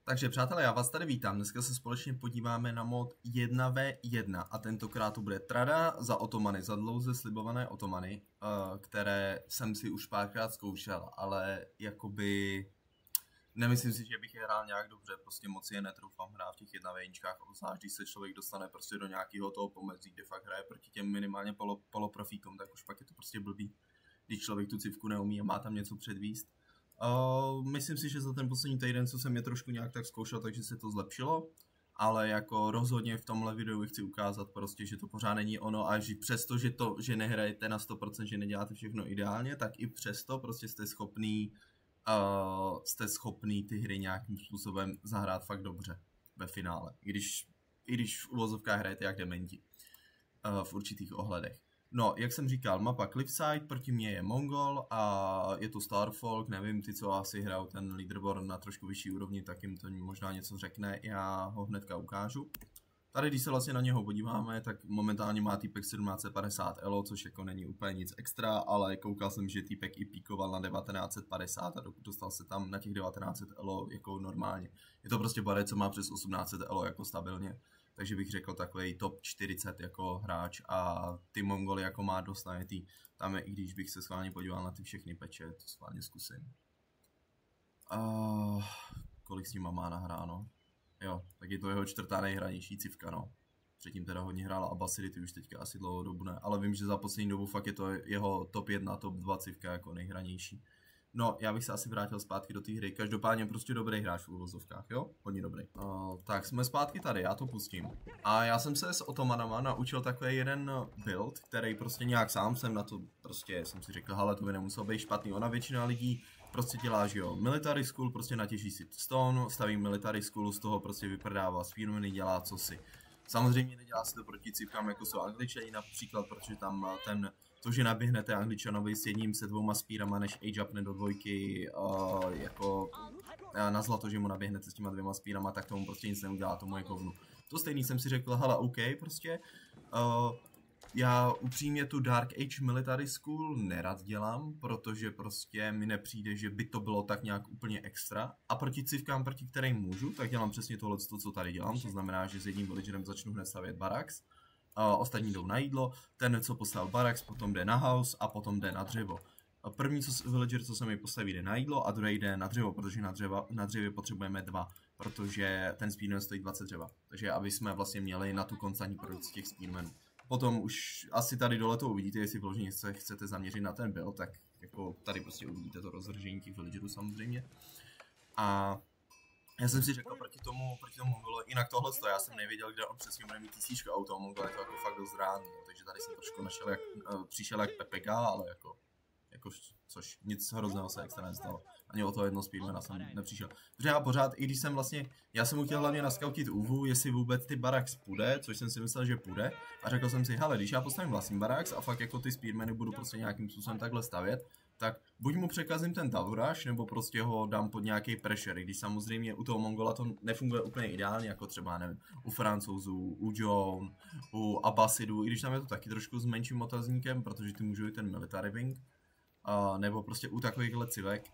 Takže přátelé, já vás tady vítám. Dneska se společně podíváme na mod 1v1 a tentokrát to bude trada za otomany, za dlouze slibované otomany, které jsem si už párkrát zkoušel, ale jakoby nemyslím si, že bych je hrál nějak dobře, prostě moc je netroufám hrát v těch 1v1čkách, obzvlášť když se člověk dostane prostě do nějakého toho pomezí, kde fakt hraje proti těm minimálně poloprofíkům, tak už pak je to prostě blbý, když člověk tu civku neumí a má tam něco předvíst. Myslím si, že za ten poslední týden, co jsem je trošku nějak tak zkoušel, takže se to zlepšilo, ale jako rozhodně v tomhle videu chci ukázat prostě, že to pořád není ono a že přesto, že nehrajete na 100%, že neděláte všechno ideálně, tak i přesto prostě jste schopný ty hry nějakým způsobem zahrát fakt dobře ve finále, i když v uvozovkách hrajete jak dementi v určitých ohledech. No, jak jsem říkal, mapa Cliffside, proti mně je Mongol a je to Starfolk, nevím, ty, co asi hrajou ten leaderboard na trošku vyšší úrovni, tak jim to možná něco řekne, já ho hnedka ukážu. Tady, když se vlastně na něho podíváme, tak momentálně má týpek 1750 elo, což jako není úplně nic extra, ale koukal jsem, že týpek i píkoval na 1950 a dostal se tam na těch 1900 elo jako normálně. Je to prostě barec, co má přes 1800 elo jako stabilně. Takže bych řekl takový top 40 jako hráč a ty Mongoly jako má dost najetý. Tam je, i když bych se schválně podíval na ty všechny peče, to schválně zkusím. Kolik s nima má nahráno? Jo, tak je to jeho čtvrtá nejhranější civka, no. Předtím teda hodně hrála Abbasity, už teďka asi dlouhou dobu ne, ale vím, že za poslední dobu fakt je to jeho top 1, top 2 civka jako nejhranější. No, já bych se asi vrátil zpátky do té hry, každopádně prostě dobrý hráč v uvozovkách, jo? Hodně dobrý. Tak jsme zpátky tady, já to pustím. A já jsem se s otomanama naučil takový jeden build, který prostě nějak sám jsem na to, prostě jsem si řekl, hele, to by nemuselo být špatný, ona většina lidí prostě dělá, že jo, military school, prostě natěží si stone, staví military school, z toho prostě vyprodává speedmeny, dělá co si. Samozřejmě nedělá se to proti cívkám, jako jsou Angličani například, protože tam to, že naběhnete Angličanovi s jedním se dvouma spírama, než age upne do dvojky, jako na zlato, že mu naběhnete s těma dvěma spírama, tak tomu prostě nic neudělá, tomu je kovnu. To stejný jsem si řekl, hele, OK, prostě, já upřímně tu Dark Age Military School nerad dělám, protože prostě mi nepřijde, že by to bylo tak nějak úplně extra. A proti civkám, proti kterým můžu, tak dělám přesně tohle, co tady dělám, to znamená, že s jedním villagerem začnu hned stavět barracks. Ostatní jdou na jídlo, ten, co postavil barracks, potom jde na house a potom jde na dřevo. První villager, co se mi postaví, jde na jídlo a druhý jde na dřevo, protože na dřevě potřebujeme 2, protože ten speedman stojí 20 dřeva. Takže aby jsme vlastně měli na tu konstantní produkci těch speedmenů. Potom už asi tady dole to uvidíte, jestli vložně se chcete zaměřit na ten build, tak jako tady prostě uvidíte to rozvržení těch villagerů samozřejmě. A já jsem si řekl proti tomu Mongolo, jinak tohle, já jsem nevěděl, kde on přesně bude mít tisíčko auto, Mongol je to jako fakt dost ráno, takže tady jsem trošku našel, přišel jak PPK, ale jako což nic hrozného se extra nestalo. Ani o toho jedno speedmana jsem nepřišel. Protože já pořád, i když jsem vlastně, já jsem mu chtěl hlavně naskautit úvu, jestli vůbec ty barracks půjde, což jsem si myslel, že půjde. A řekl jsem si, hele, když já postavím vlastní barracks a fakt jako ty speedmany budu prostě nějakým způsobem takhle stavět, tak buď mu překazím ten tower rush, nebo prostě ho dám pod nějaký pressure, když samozřejmě u toho Mongola to nefunguje úplně ideálně, jako třeba, nevím, u Francouzů, u Joan, u Abbasidů, i když tam je to taky trošku s menším otazníkem, protože ty můžou i ten military wing, nebo prostě u takovýchhle civek,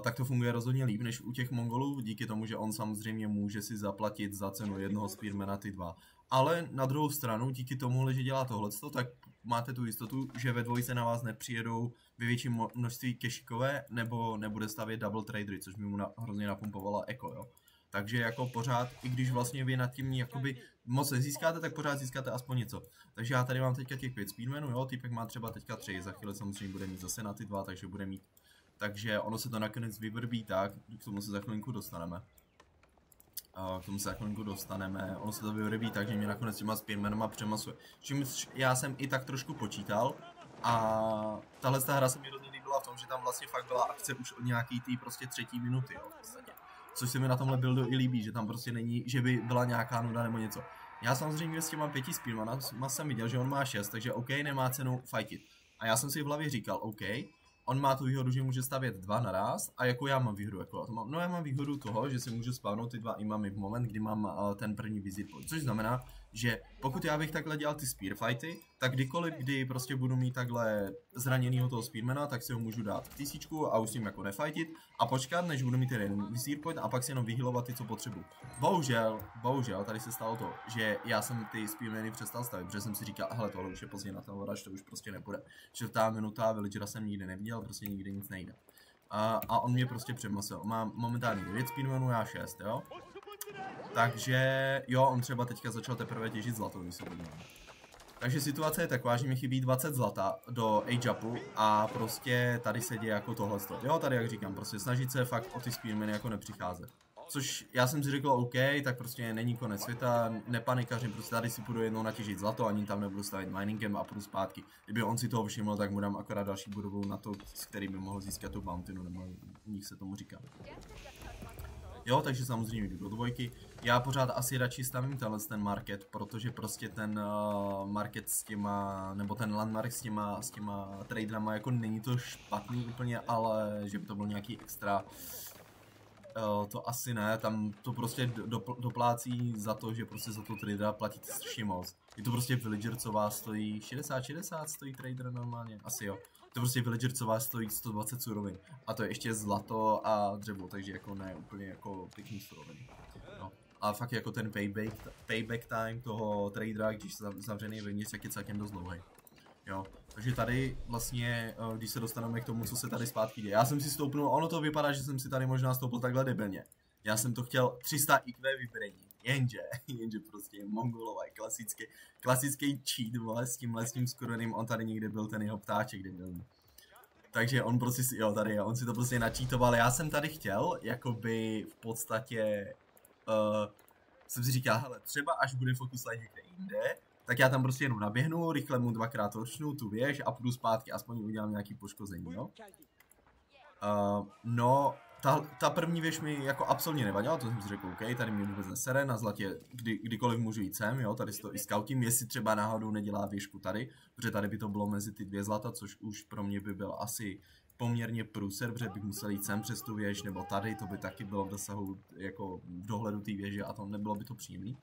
tak to funguje rozhodně líp než u těch Mongolů, díky tomu, že on samozřejmě může si zaplatit za cenu jednoho speedmana ty 2. Ale na druhou stranu, díky tomu, že dělá tohleto, tak máte tu jistotu, že ve dvojice na vás nepřijedou ve větším množství kešikové, nebo nebude stavět double tradery, což mi mu hrozně napumpovala Eko, jo. Takže jako pořád, i když vlastně vy nad tím jakoby moc nezískáte, tak pořád získáte aspoň něco. Takže já tady mám teďka těch 5 speedmenů, jo, týpek má třeba teďka 3, za chvíli samozřejmě bude mít zase na ty 2, takže bude mít. Takže ono se to nakonec vyvrbí tak, k tomu se za chvilinku dostaneme. Ono se to vyvrbí tak, že mě nakonec těma speedmenama přemasuje. Čímž já jsem i tak trošku počítal a tahle hra se mi hrozně líbila v tom, že tam vlastně fakt byla akce už od nějaký tý prostě 3. minuty, jo, v podstatě. Což se mi na tomhle buildu i líbí, že tam prostě není, že by byla nějaká nuda nebo něco. Já samozřejmě s těma 5 speedmanama jsem viděl, že on má 6, takže OK, nemá cenu fightit. A já jsem si v hlavě říkal, OK, on má tu výhodu, že může stavět 2 naraz a jako já mám výhodu, jako to mám, no já mám výhodu toho, že si můžu spawnout ty 2 imamy v moment, kdy mám ten první visit point, což znamená, že pokud já bych takhle dělal ty spear fighty, tak kdykoliv, kdy prostě budu mít takhle zraněnýho toho spearmana, tak si ho můžu dát v tisíčku a už s ním jako nefightit a počkat, než budu mít jeden spear point a pak si jenom vyhylovat ty, co potřebuji. Bohužel, tady se stalo to, že já jsem ty spearmany přestal stavit, protože jsem si říkal, hele, tohle už je pozdě na ten vorač, to už prostě nebude. 4. minuta, villagera jsem nikdy neviděl, prostě nikdy nic nejde. A on mě prostě přemasil. Mám momentálně 9 speedrunů, já 6, jo? Takže jo, on třeba teďka začal teprve těžit zlato, když se podívám. Takže situace je taková, že mi chybí 20 zlata do age-upu a prostě tady se děje jako tohle. Jo, tady jak říkám, prostě snažit se fakt o ty speedmany jako nepřicházet. Což já jsem si řekl, OK, tak prostě není konec světa, nepanikařím, prostě tady si půjdu jednou natěžit zlato, ani tam nebudu stavit miningem a půjdu zpátky. Kdyby on si toho všiml, tak mu dám akorát další budovu na to, s kterým by mohl získat tu bounty, nebo nich se tomu říká. Jo, takže samozřejmě jdu do dvojky. Já pořád asi radši stavím ten market, protože prostě ten market s těma, nebo ten landmark s těma traderama, jako není to špatný úplně, ale že by to byl nějaký extra, to asi ne, tam to prostě doplácí za to, že prostě za to tradera platíte strašně moc. Je to prostě villager, co vás stojí 60 stojí trader normálně, asi jo. To prostě villager, co vás stojí 120 surovin. A to je ještě zlato a dřevo, takže jako ne úplně jako pěkný suroviny. No. A fakt jako ten payback time toho tradera, když zavřený vevnitř, tak je celkem dost dlouhý. Jo. Takže tady vlastně, když se dostaneme k tomu, co se tady zpátky děje. Já jsem si stoupnul, ono to vypadá, že jsem si tady možná stoupil takhle debilně. Já jsem to chtěl 300 IQ vybřední. Jenže prostě mongolové, klasický cheat, vole, s tím skurveným, on tady někde byl ten jeho ptáček, kde byl. Takže on prostě si, jo, tady je, on si to prostě načítoval, já jsem tady chtěl, jakoby v podstatě, jsem si říkal, hele, třeba až bude focus light někde jinde, tak já tam prostě jenom naběhnu, rychle mu dvakrát ročnu tu věž a půjdu zpátky, aspoň udělám nějaký poškození, jo. No, ta první věž mi jako absolutně nevadila, to jsem si řekl, OK, tady mě vůbec nesere, na zlatě kdykoliv můžu jít sem, jo, tady si to i scoutím, jestli třeba náhodou nedělá věžku tady, protože tady by to bylo mezi ty dvě zlata, což už pro mě by byl asi poměrně průser, protože bych musel jít sem přes tu věž, nebo tady, to by taky bylo v dosahu, jako v dohledu té věže a to nebylo by to příjemný.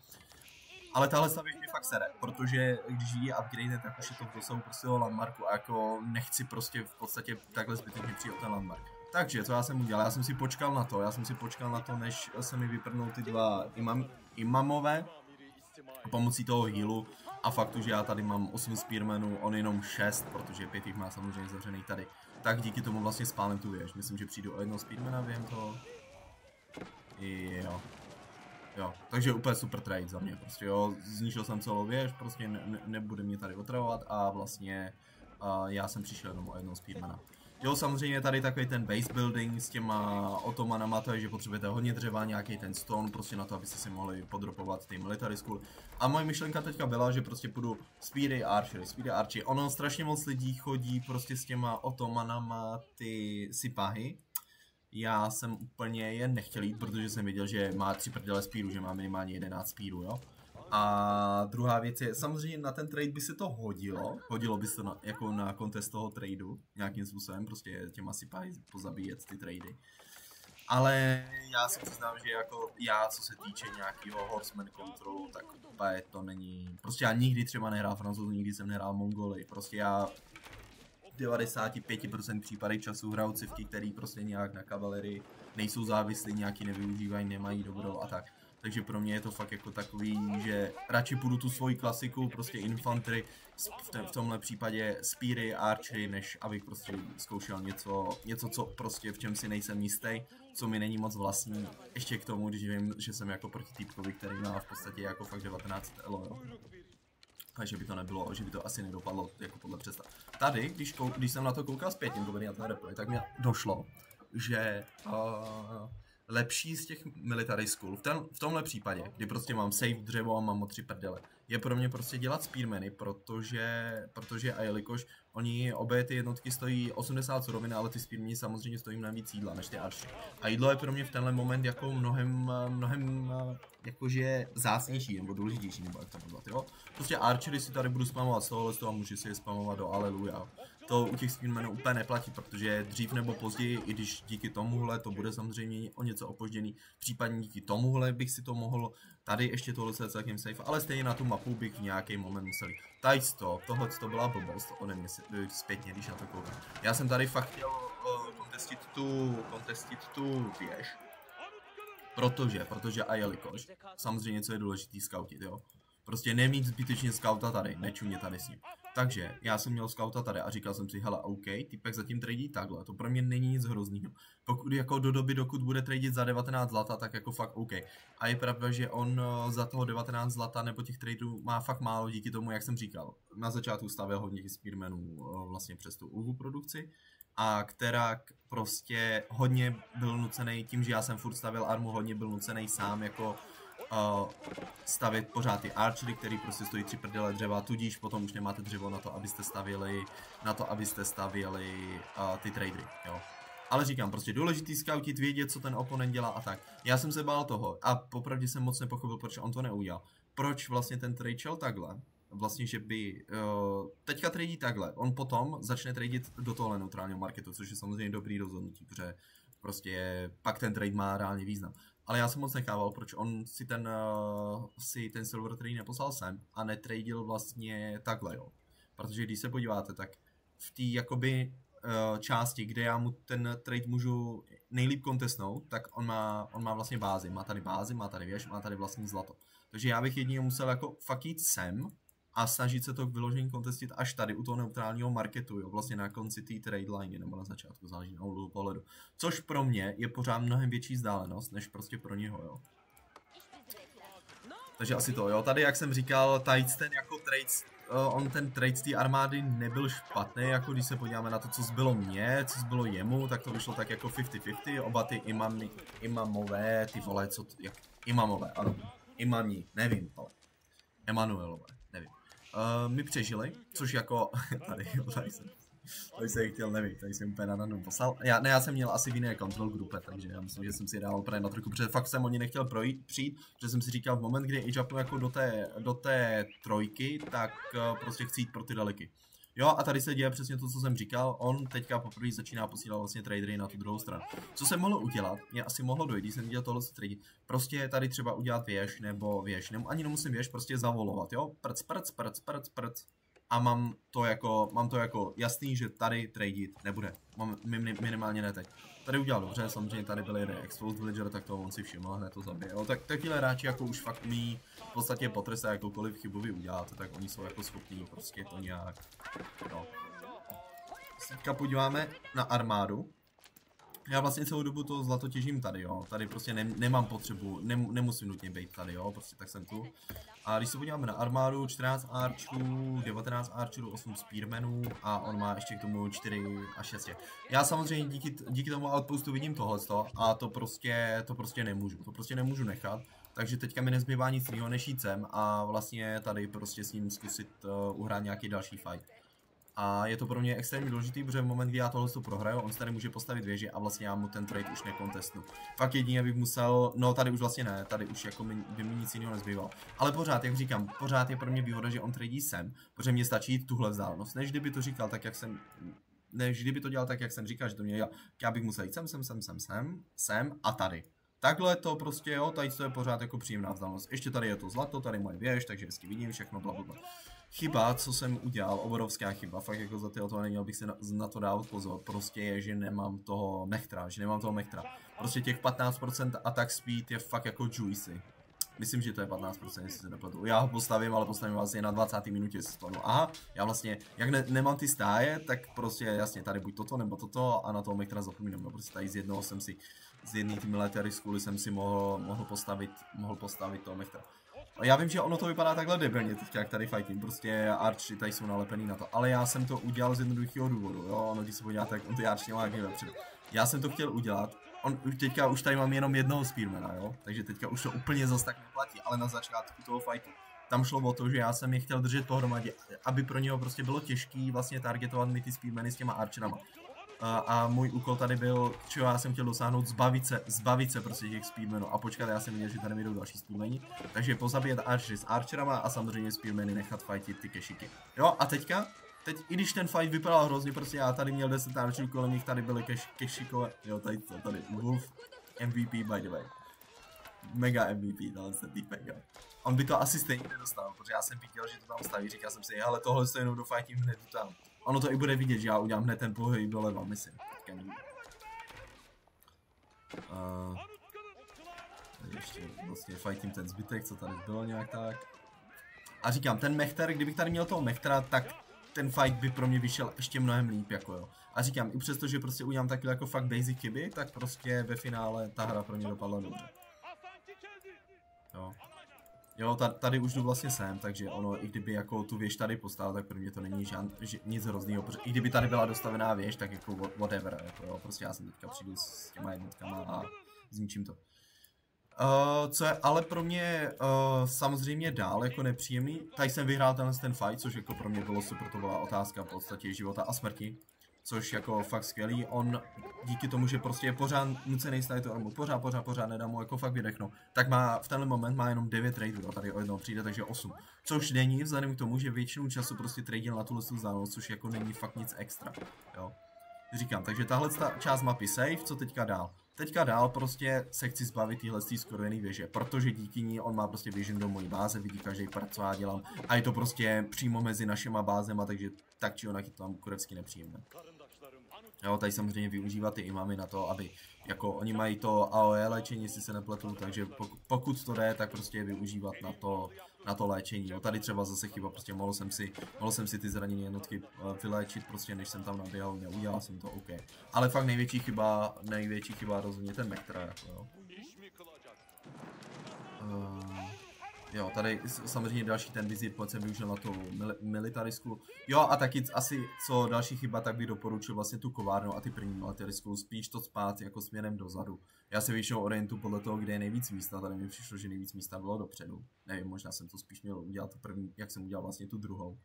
Ale tahle věž mi fakt sere, protože když ji upgrade, tak už je to v dosahu prostě landmarku a jako nechci prostě v podstatě takhle zbytečně přijít o ten landmark. Takže, co já jsem udělal? Já jsem si počkal na to, než se mi vyprnou ty dva imamové pomocí toho healu a faktu, že já tady mám 8 spearmanů, on jenom 6, protože 5 jich má samozřejmě zavřený tady. Tak díky tomu vlastně spálím tu věž. Myslím, že přijdu o jednoho spearmana během toho. Jo, takže úplně super trade za mě, prostě jo, zničil jsem celou věž, prostě nebude mě tady otravovat a vlastně já jsem přišel jenom o jednoho spearmana. Jo, samozřejmě tady takový ten base building s těma otomanama, to je, že potřebujete hodně dřeva, nějaký ten stone, prostě na to, abyste si mohli podropovat ty military school. A moje myšlenka teďka byla, že prostě půjdu speedy archery. Ono strašně moc lidí chodí prostě s těma otomanama ty sipahy. Já jsem úplně je nechtěl jít, protože jsem viděl, že má 3 prdele speedů, že má minimálně 11 speedů, jo. A druhá věc je, samozřejmě na ten trade by se to hodilo by se to jako na contest toho tradeu, nějakým způsobem, prostě těma sipahy pozabíjet ty trady. Ale já si přiznám, že jako já, co se týče nějakého horseman controlu, tak úplně to není, prostě já nikdy třeba nehrál Francouzi, nikdy jsem nehrál Mongoly, prostě já 95% případech času hraju civky, který prostě nějak na kavalerii nejsou závislí, nějaký nevyužívají, nemají dobrou a tak. Takže pro mě je to fakt jako takový, že radši půjdu tu svoji klasiku, prostě infantry, v tomhle případě speary, archery, než abych prostě zkoušel něco, co prostě v čem si nejsem jistý, co mi není moc vlastní. Ještě k tomu, když vím, že jsem jako proti týpkovi, který má v podstatě jako fakt 19 elo, jo. Takže by to nebylo, že by to asi nedopadlo jako podle představ. Tady, když jsem na to koukal zpětně, to na ten replay, tak mi došlo, že lepší z těch military school, v tomhle případě, kdy prostě mám safe dřevo a mám o 3 prdele, je pro mě prostě dělat spearmany, protože a jelikož oni obě ty jednotky stojí 80 surovin, ale ty spearmany samozřejmě stojí mnohem víc jídla než ty archery. A jídlo je pro mě v tenhle moment jako mnohem jakože vzácnější nebo důležitější, nebo jak to nazvat, jo. Prostě archery si tady budu spamovat z tohohle a můžu si je spamovat do Aleluja. to u těch speedmenů úplně neplatí, protože dřív nebo později, i když díky tomuhle to bude samozřejmě o něco opožděný, případně díky tomuhle bych si to mohl, tady ještě tohle je celkem safe, ale stejně na tu mapu bych v nějaký moment musel. Tohle to byla blbost ode mě zpětně, když na to koukám. Já jsem tady fakt chtěl kontestit tu věž, protože a jelikož, samozřejmě co je důležitý scoutit, jo. Prostě nemít zbytečně skauta tady, nečumě tady s ním. Takže já jsem měl skauta tady a říkal jsem si, hele, OK, typek zatím tradí takhle, to pro mě není nic hroznýho. Pokud jako do doby, dokud bude tradit za 19 zlata, tak jako fakt OK. A je pravda, že on za toho 19 zlata nebo těch tradeů má fakt málo díky tomu, jak jsem říkal. Na začátku stavěl hodně těch speedmenů vlastně přes tu UVU produkci. A která prostě hodně byl nucený, tím, že já jsem furt stavěl armu, hodně byl nucený sám jako stavět pořád ty archery, který prostě stojí 3 prdele dřeva, tudíž potom už nemáte dřevo na to, abyste stavěli ty tradery, jo. Ale říkám, prostě důležitý scoutit, vědět, co ten oponent dělá a tak. Já jsem se bál toho a popravdě jsem moc nepochopil, proč on to neudělal. Proč vlastně ten trade šel takhle? Vlastně, že by teďka tradí takhle, on potom začne tradit do tohle neutrálního marketu, což je samozřejmě dobrý rozhodnutí, protože prostě pak ten trade má reálně význam. Ale já jsem moc nechával, proč on si ten silver trade neposlal sem a netradil vlastně takhle, jo. Protože když se podíváte, tak v té jakoby části, kde já mu ten trade můžu nejlíp kontestnout, tak on má vlastně bázi, má tady věž, má tady vlastní zlato. Takže já bych jedině musel jako fakt jít sem a snažit se to vyloženě kontestit až tady u toho neutrálního marketu, jo, vlastně na konci té trade line, nebo na začátku, záleží na úhlu pohledu. Což pro mě je pořád mnohem větší vzdálenost, než prostě pro něho, jo. Takže asi to, jo, tady jak jsem říkal, ten jako trade, ten trade z té armády nebyl špatný, jako když se podíváme na to, co zbylo mně, co zbylo jemu, tak to vyšlo tak jako 50-50, oba ty imamové, ty vole, imamové, ano, imamní, nevím, ale Emanuelové, nevím. My přežili, což jako, tady jsem chtěl, nevím, tady jsem úplně na random poslal. Já jsem měl asi v jiné control grupe, takže já myslím, že jsem si dával právě na trojku, protože fakt jsem o ní nechtěl přijít, protože jsem si říkal v moment, kdy age-upnu jako do té trojky, tak prostě chci jít pro ty daleky. Jo, a tady se děje přesně to, co jsem říkal, on teďka poprvé začíná posílat vlastně tradery na tu druhou stranu. Co jsem mohl udělat, mě asi mohlo dojít, když jsem viděl tohle trade, prostě tady třeba udělat věž, nebo ani nemusím věž, prostě zavolovat, jo, prc. A mám to jako jasný, že tady tradit nebude, minimálně ne teď. Tady udělal dobře, samozřejmě tady byl jeden exposed villager, tak to on si všiml, hned to zabije. Jo, tak takovýhle hráči jako už fakt umí v podstatě potrestat jakoukoliv chybu vy uděláte, tak oni jsou jako schopní prostě to nějak, no. Teďka podíváme na armádu. Já vlastně celou dobu to zlato těžím tady, jo. Tady prostě nemám potřebu, nemusím nutně být tady, jo. Prostě tak jsem tu. A když se podíváme na armádu, 14 archerů, 19 archerů, 8 spearmenů a on má ještě k tomu 4 a 6. Já samozřejmě díky tomu outpostu vidím tohleto a to prostě nemůžu nechat. Takže teďka mi nezbývá nic jiného než jít sem a vlastně tady prostě s ním zkusit uhrát nějaký další fight. A je to pro mě extrémně důležitý, protože v moment, kdy já tohle prohraju, on se tady může postavit věži a vlastně já mu ten trade už nekontestnu. Fakt jedině bych musel, no tady už vlastně ne, tady už jako by mi nic jiného nezbývalo. Ale pořád, jak říkám, pořád je pro mě výhoda, že on tradí sem, protože mě stačí jít tuhle vzdálenost, než kdyby to říkal tak, jak jsem, než kdyby to dělal tak, jak jsem říkal, že to mě dělal. Já bych musel jít sem a tady. Takhle to prostě, jo, tady to je pořád jako příjemná vzdálenost. Ještě tady je to zlato, tady moje věž, takže hezky vidím všechno, blablabla. Chyba, co jsem udělal, obrovská chyba, fakt jako za tyhle to neměl bych si na to dávat pozor, prostě je, že nemám toho mechtra, Prostě těch 15% attack speed je fakt jako juicy. Myslím, že to je 15%, jestli se nepletu. Já ho postavím, ale postavím vlastně na 20. minutě z toho. Aha, já vlastně, jak nemám ty stáje, tak prostě jasně tady buď toto nebo toto a na toho mechtra zapomínám. No, prostě tady z jednoho jsem si, z jedné ty military schooly jsem si mohl postavit toho mechtra. Já vím, že ono to vypadá takhle debilně teďka, jak tady fightím, prostě archery tady jsou nalepený na to, ale já jsem to udělal z jednoduchého důvodu, jo, ono když se podíváte, tak on ty archery má nějaký vepředu. Já jsem to chtěl udělat, teďka už tady mám jenom jednoho spearmana, jo, takže teďka už to úplně zas tak neplatí, ale na začátku toho fightu. Tam šlo o to, že já jsem je chtěl držet pohromadě, aby pro něho prostě bylo těžký vlastně targetovat mi ty spearmany s těma archerama. A můj úkol tady byl, čeho já jsem chtěl dosáhnout, zbavit se prostě těch speedmenů a počkat, já jsem viděl, že tady mi jdou další speedmeni, takže pozabíjet archery s archerama a samozřejmě speedmeny nechat fightit ty kešiky. Jo, a teďka teď, i když ten fight vypadal hrozně, prostě já tady měl 10 náročů, kolem nich tady byly kešikové, jo, tady Wolf, MVP by the way. Mega MVP, ten týpek, jo. On by to asi stejně nedostal, protože já jsem viděl, že to tam staví, říkal jsem si, ale tohle se jenom dofajtím hned tam. Ono to i bude vidět, že já udělám hned ten pohyb doleva, myslím. Ještě vlastně fajtím ten zbytek, co tady bylo nějak tak. A říkám, ten Mechter, kdybych tady měl toho Mechtera, tak ten fight by pro mě vyšel ještě mnohem líp, jako jo. A říkám, i přesto, že prostě udělám takové jako fakt basic chyby, tak prostě ve finále ta hra pro mě dopadla dobře. Jo, tady už jdu vlastně sem, takže ono, i kdyby jako tu věž tady postavil, tak pro mě to není nic hroznýho, protože i kdyby tady byla dostavená věž, tak jako whatever, jako jo, prostě já jsem teďka přijdu s těma jednotkama a zničím to. Co je ale pro mě samozřejmě dál jako nepříjemný, tady jsem vyhrál ten fight, což jako pro mě bylo super, to byla otázka v podstatě života a smrti. Což jako fakt skvělý, on díky tomu, že prostě je pořád nucený stavit to armu, pořád nedá mu jako fakt vydechnout, tak má v tenhle moment má jenom 9 tradeů, tady o jednou přijde, takže 8. Což není vzhledem k tomu, že většinu času prostě tradil na tuhle vzdálenost, což jako není fakt nic extra, jo. Říkám, takže tahle část mapy safe, co teďka dál? Teďka dál prostě se chci zbavit téhle skorojený věže, protože díky ní on má prostě vision do mojí báze, vidí každý part, co já dělám a je to prostě přímo mezi našima bázema, takže tak či onak je to tam kurevsky nepříjemné. Jo, tady samozřejmě využívat ty imamy na to, aby, jako oni mají to AOE léčení, jestli se nepletu, takže pokud to jde, tak prostě je využívat na to léčení. Jo, tady třeba zase chyba, prostě mohl jsem si ty zraněné jednotky vyléčit, prostě než jsem tam naběhal, neudělal jsem to, OK. Ale fakt největší chyba rozhodně ten Mechter, jako jo. Jo, tady samozřejmě další ten vizit, pojď jsem využil na tu militarisku. Jo, a taky asi co další chyba, tak bych doporučil vlastně tu kovárnu a ty první militarisku, spíš to spát jako směrem dozadu. Já se většinou orientuju podle toho, kde je nejvíc místa, tady mi přišlo, že nejvíc místa bylo dopředu. Nevím, možná jsem to spíš měl udělat tu první, jak jsem udělal vlastně tu druhou.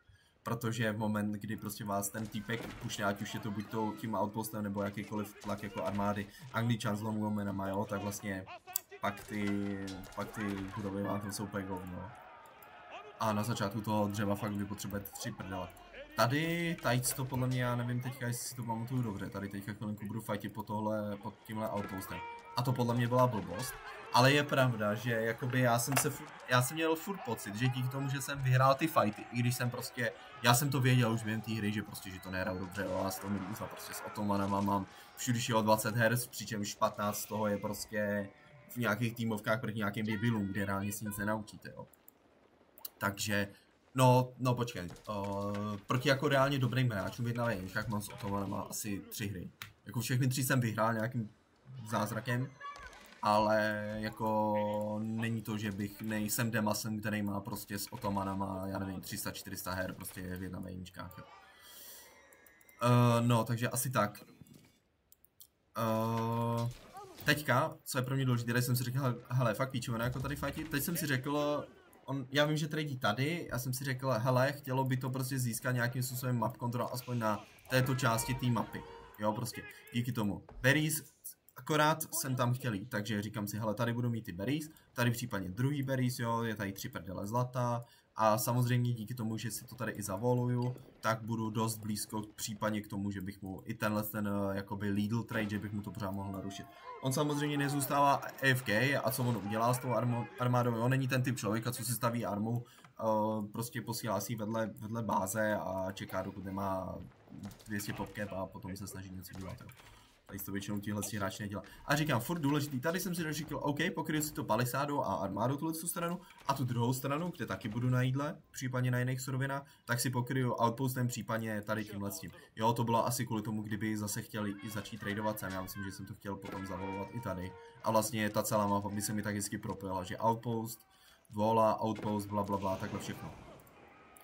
Protože v moment, kdy prostě vás ten týpek pušne, ať už je to buď tím outpostem nebo jakýkoliv tlak jako armády, Angličan s Longwomanama, jo, tak vlastně pak ty budovy vám tam jsou úplně govno. A na začátku toho dřeva fakt vy potřebujete 3 prdele. Tady to podle mě, já nevím teďka, jestli si to pamatuju dobře, tady teďka chvilinku budu fightit pod tímhle outpostem. A to podle mě byla blbost. Ale je pravda, že jakoby já jsem měl furt pocit, že díky tomu, že jsem vyhrál ty fighty, i když jsem prostě, já jsem to věděl už během té hry, že prostě, že to nehraju dobře, jo, a z toho Medusa prostě s Ottomanama mám všudyšího 20 Hz, přičemž 15 z toho je prostě v nějakých týmovkách proti nějakým debilům, kde reálně si nic nenaučíte, jo. Takže, no počkej, proti jako reálně dobrým hráčům v 1v1 mám s Ottomanama asi 3 hry. Jako všechny 3 jsem vyhrál nějakým zázrakem, ale jako není to, že nejsem demasem, který má prostě s Ottomanama, já nevím, 300-400 her prostě v 1v1, jo. No, takže asi tak. Teďka, co je pro mě důležité, tady jsem si řekl, hele, fakt píčovina jako tady fightit, teď jsem si řekl, já vím, že tradí tady, já jsem si řekl, hele, chtělo by to prostě získat nějakým způsobem map control, aspoň na této části té mapy, jo, prostě, díky tomu. Berries, akorát jsem tam chtěl jít, takže říkám si, hele, tady budu mít ty berries, tady případně druhý berries, jo, je tady 3 prdele zlata, a samozřejmě díky tomu, že si to tady i zavoluju, tak budu dost blízko případně k tomu, že bych mu i ten jakoby Lidl trade, že bych mu to pořád mohl narušit. On samozřejmě nezůstává AFK a co on udělá s tou armádou, on není ten typ člověka, co si staví armu, prostě posílá si vedle báze a čeká, dokud nemá 200 popcap a potom se snaží něco dělat. Jo. Tady to většinou tihle hráči nedělá. A říkám, furt důležitý, tady jsem si říkal, OK, pokryju si to palisádou a armádou tuhle stranu a tu druhou stranu, kde taky budu na jídle, případně na jiných surovinách, tak si pokryju outpostem, případně tady tímhle s tím. Jo, to bylo asi kvůli tomu, kdyby zase chtěli i začít tradovat sem, já myslím, že jsem to chtěl potom zavolovat i tady. A vlastně ta celá mapa by se mi tak hezky propila, že outpost, vola, outpost, blablabla, takhle všechno.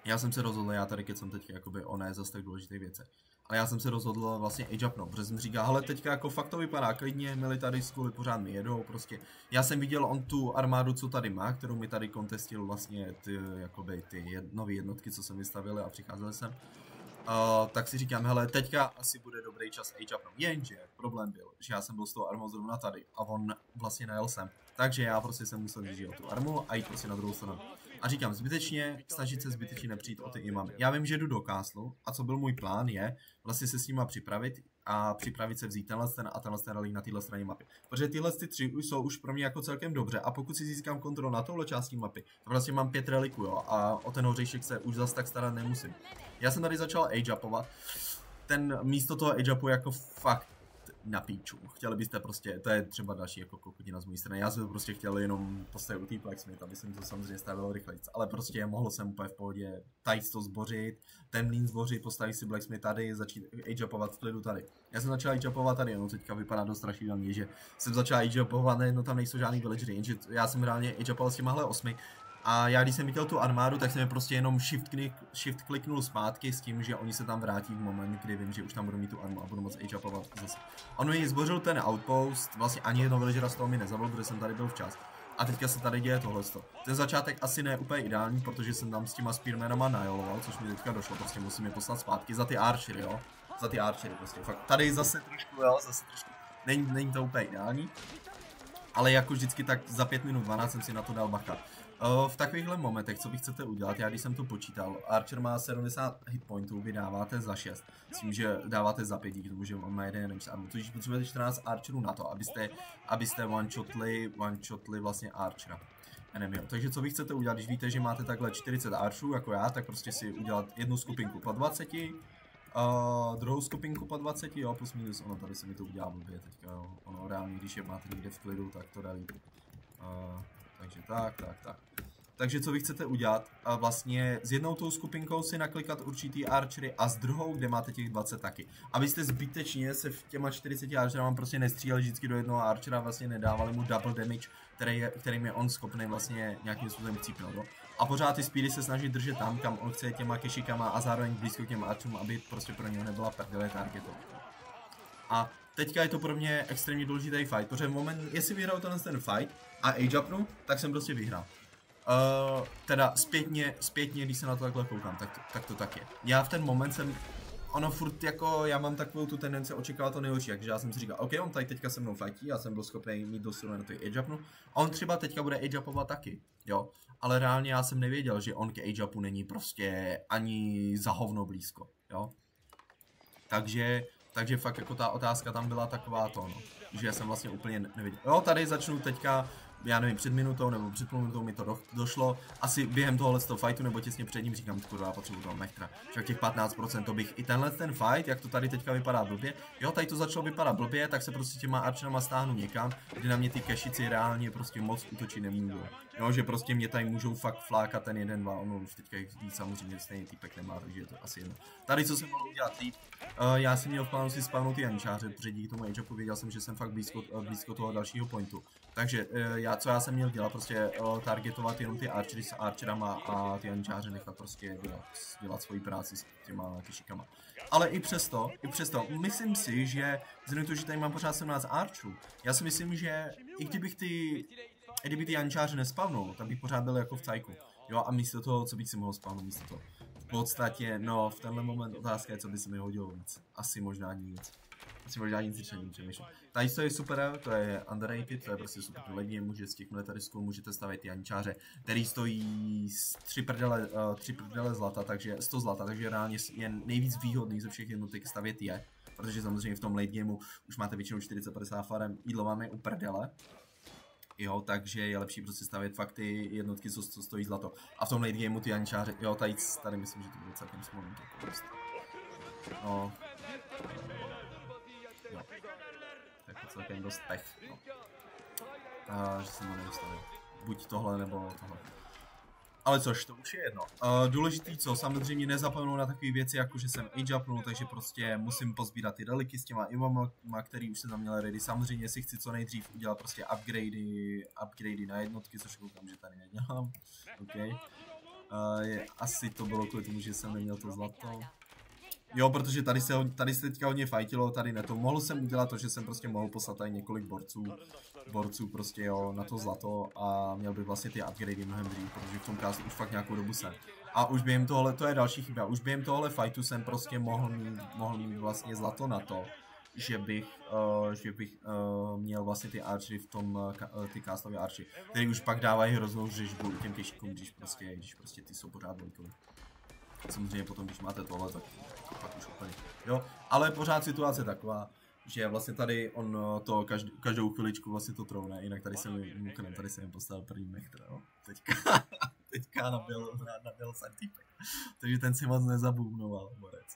Já jsem se rozhodl, já tady keď jsem teď jakoby o ne zase tak důležité věci. Ale já jsem se rozhodl vlastně age upnout, protože jsem říkal, hele teďka jako fakt to vypadá klidně, military schooly pořád mi jedou, prostě. Já jsem viděl on tu armádu, co tady má, kterou mi tady kontestil vlastně ty nové jednotky, co jsem vystavil a přicházeli jsem. Tak si říkám, hele teďka asi bude dobrý čas age upnout, jenže problém byl, že já jsem byl s tou armou zrovna tady a on vlastně najel sem. Takže já prostě jsem musel vyžít tu armu a jít prostě na druhou stranu. A říkám, snažit se zbytečně nepřijít o ty imamy. Já vím, že jdu do Castlu a co byl můj plán je vlastně se s nima připravit a připravit se vzít tenhle a tenhle relikt na téhle straně mapy. Protože tyhle ty 3 jsou už pro mě jako celkem dobře a pokud si získám kontrol na touhle částí mapy, to vlastně mám 5 reliků, jo, a o ten hořejšek se už zas tak starat nemusím. Já jsem tady začal age-upovat, ten místo toho age-upu jako fakt na píču. Chtěli byste prostě, to je třeba další jako kokotina z mojí strany, já jsem to prostě chtěl jenom postavit u té Blacksmith, aby jsem to samozřejmě stavil rychleji, ale prostě mohl jsem úplně v pohodě tajc to zbořit, ten mlín zbořit, postavit si Blacksmith tady, začít age-upovat v klidu tady. Já jsem začal age-upovat tady, no teďka vypadá dost strašidelně, že jsem začal age-upovat, no tam nejsou žádný villagery, jenže já jsem reálně age-upoval s těmahle 8. A já když jsem viděl tu armádu, tak jsem je prostě jenom shift kliknul zpátky s tím, že oni se tam vrátí v moment, kdy vím, že už tam budu mít tu armu a budu moc age-upovat zase. On mi zbořil ten outpost, vlastně ani jedno villagera z toho mi nezabil, protože jsem tady byl včas. A teďka se tady děje tohleto. Ten začátek asi ne úplně ideální, protože jsem tam s těma spearmanama najoloval, což mi teďka došlo, prostě musím je poslat zpátky za ty archery, jo. Za ty archery prostě, fakt. Tady zase trošku, jo, zase trošku. Není to úplně ideální. Ale jako vždycky tak za 5 minut 12 jsem si na to dal bacha. V takovýchhle momentech, co vy chcete udělat, já když jsem to počítal, Archer má 70 hitpointů, vy dáváte za 6, s tím, že dáváte za 5, díky tomu, že on má jeden range armor, tudíž potřebujete 14 Archerů na to, abyste one-shotli vlastně Archera. Enemy. Takže co vy chcete udělat, když víte, že máte takhle 40 Archerů jako já, tak prostě si udělat jednu skupinku po 20, druhou skupinku po 20, jo, plus minus, ono tady se mi to udělá blbě teďka, jo, ono reálně, když je máte někde v klidu, tak to dá líp. Takže tak. Takže co vy chcete udělat, vlastně s jednou tou skupinkou si naklikat určitý archery a s druhou, kde máte těch 20 taky. Abyste zbytečně se v těma 40 archerama prostě nestříleli vždycky do jednoho archera, vlastně nedávali mu double damage, kterým je on schopný vlastně nějakým způsobem chcípnout. No? A pořád ty speedy se snaží držet tam, kam on chce těma kešikama a zároveň blízko k těm archerům, aby prostě pro něho nebyla prdele targetovka. A teďka je to pro mě extrémně důležitý fight, protože moment, jestli vyhraju ten fight a age-upnu, tak jsem prostě vyhrál. Teda zpětně, když se na to takhle koukám, tak to tak je. Já v ten moment jsem, ono furt jako, já mám takovou tu tendenci očekávat to nejhorší, takže já jsem si říkal, ok, on tady teďka se mnou fightí, já jsem byl schopný mít dost na to age-upnu, a on třeba teďka bude age-upovat taky, jo. Ale reálně já jsem nevěděl, že on k age-upu není prostě ani za hovno blízko, jo. Takže fakt jako ta otázka tam byla taková to, no, že já jsem vlastně úplně nevěděl. Jo, tady začnu teďka, já nevím, před minutou nebo před půl minutou mi to došlo, asi během tohohle fightu nebo těsně před ním říkám, kurva, potřebuji toho mechtra. Však těch 15% to bych i tenhle ten fight, jak to tady teďka vypadá blbě, jo, tady to začalo vypadat blbě, tak se prostě těma archerama stáhnu někam, kde na mě ty kešici reálně prostě moc útočit nemůžou. Jo, že prostě mě tady můžou fakt flákat ten 1-2, ono už teďka jich víc samozřejmě stejný týpek nemá, takže je to asi jedno. Tady co jsem mohl udělat líp, já jsem měl v plánu si spawnout ty janičáře, protože díky tomu age-upu věděl jsem, že jsem fakt blízko toho dalšího pointu. Takže co já jsem měl dělat, prostě targetovat jenom ty archery s archerama a ty janičáře nechat prostě dělat svoji práci s těma kešikama. Ale i přesto, myslím si, že vzhledem k tomu, že tady mám pořád 17 archerů, já si myslím, že i kdyby ty jančáři nespavnul, tak bych pořád byl jako v cajku. Jo, a místo toho, co bych si mohl spavnout místo toho. V podstatě, no, v tenhle moment otázka je, co by se mi hodilo víc. Asi možná nic. Když nevím přemýšlet. Tady to je super, to je underrated, to je prostě super lidi, může z těch militaristů můžete stavět ty jančáře, který stojí 3 prdele zlata, takže 100 zlata, takže reálně je nejvíc výhodný ze všech jednotek stavět je. Protože samozřejmě v tom late gameu už máte většinou 40-50 farem, jídlo máme u prdele. Jo, takže je lepší prostě stavět fakt ty jednotky, co stojí zlato. A v tom late gameu ty janičáři, jo, tady myslím, že to bude celkem smolný. No. Jo. Tak to celkem dost pech, no. Že jsem ho nedostavil. Buď tohle, nebo tohle. Ale což, to už je jedno. Důležitý co, samozřejmě nezapomenout na takové věci, jako že jsem age-upnul, takže prostě musím pozbírat ty reliky s těma imama, který už jsem tam měl ready. Samozřejmě si chci co nejdřív udělat prostě upgradey na jednotky, což koukám, že tady nedělám. Okay. Asi to bylo kvůli tomu, že jsem neměl to zlato. Jo, protože tady se teďka hodně fajtilo, tady ne to. Mohl jsem udělat to, že jsem prostě mohl poslat tady několik borců prostě jo, na to zlato a měl bych vlastně ty upgradey mnohem dřív, protože v tom castu už fakt nějakou dobu jsem. A už během tohle, to je další chyba, už během tohle fightu jsem prostě mohl mít vlastně zlato na to, že bych měl vlastně ty archery v tom, ty castlově archery, který už pak dávají hroznou řežbu těm kešíkům, když prostě ty jsou pořád velký. Samozřejmě potom, když máte tohle, tak pak už úplně, jo, ale pořád situace taková, že vlastně tady on to každou chviličku vlastně to troune, jinak tady jsem postavil první mechtr, jo. Teďka nabil jsem týpek, takže ten si moc nezabůvnoval, borec.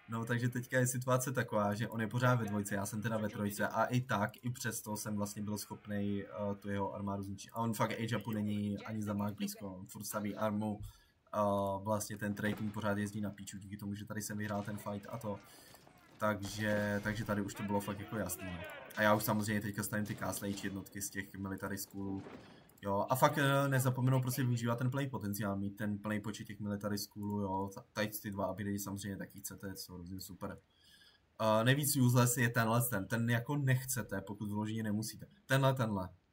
No, takže teďka je situace taková, že on je pořád ve dvojce, já jsem teda ve trojce a i přesto jsem vlastně byl schopný tu jeho armádu zničit. A on fakt age-upu není ani za mák blízko, on furt staví armu, vlastně ten trading pořád jezdí na píču díky tomu, že tady jsem vyhrál ten fight a to. Takže tady už to bylo fakt jako jasný. A já už samozřejmě teďka stavím ty castle age jednotky z těch military schoolů. Jo, a fakt nezapomenout prostě využívat ten play potenciál, mít ten plný počet těch military schoolů, jo, tady ty dva ability samozřejmě taky chcete, jsou hrozně super. Nejvíc useless je ten jako nechcete, pokud vyloženě nemusíte. Tenhle,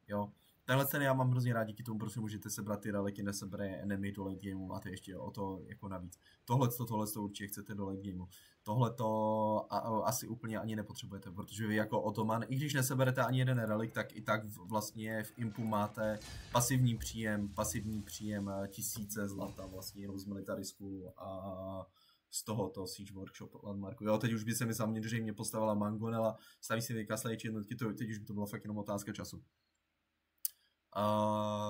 jo. Tenhle ten já mám hrozně rád díky tomu, protože můžete sebrat ty reliky, nesebere enemy do late gameu, máte ještě o to jako navíc. Tohle určitě chcete do late gameu. Tohle to asi úplně ani nepotřebujete, protože vy jako otoman, i když neseberete ani jeden relik, tak i tak vlastně v impu máte pasivní příjem tisíce zlata vlastně jenom z military school a z tohoto Siege Workshop landmarku. Jo, teď už by se mi samozřejmě postavila Mangonela, staví si ty castle jednotky, teď už by to byla fakt jenom otázka času.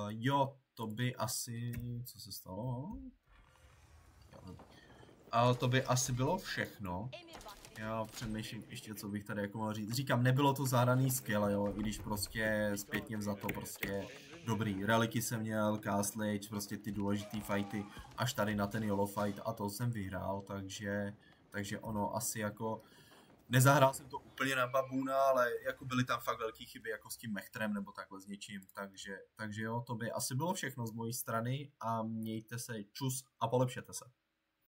Jo, to by asi, co se stalo? To by asi bylo všechno. Já přemýšlím ještě, co bych tady jako mohl říct. Říkám, nebylo to zahraný skill, jo, i když prostě zpětně vzato prostě dobrý. Reliky jsem měl, Castle Age, prostě ty důležitý fighty, až tady na ten YOLO fight a to jsem vyhrál, takže ono asi jako... Nezahrál jsem to úplně na babuna, ale jako byly tam fakt velké chyby jako s tím mechtrem nebo takhle s něčím, takže jo, to by asi bylo všechno z mojí strany a mějte se čus a polepšete se.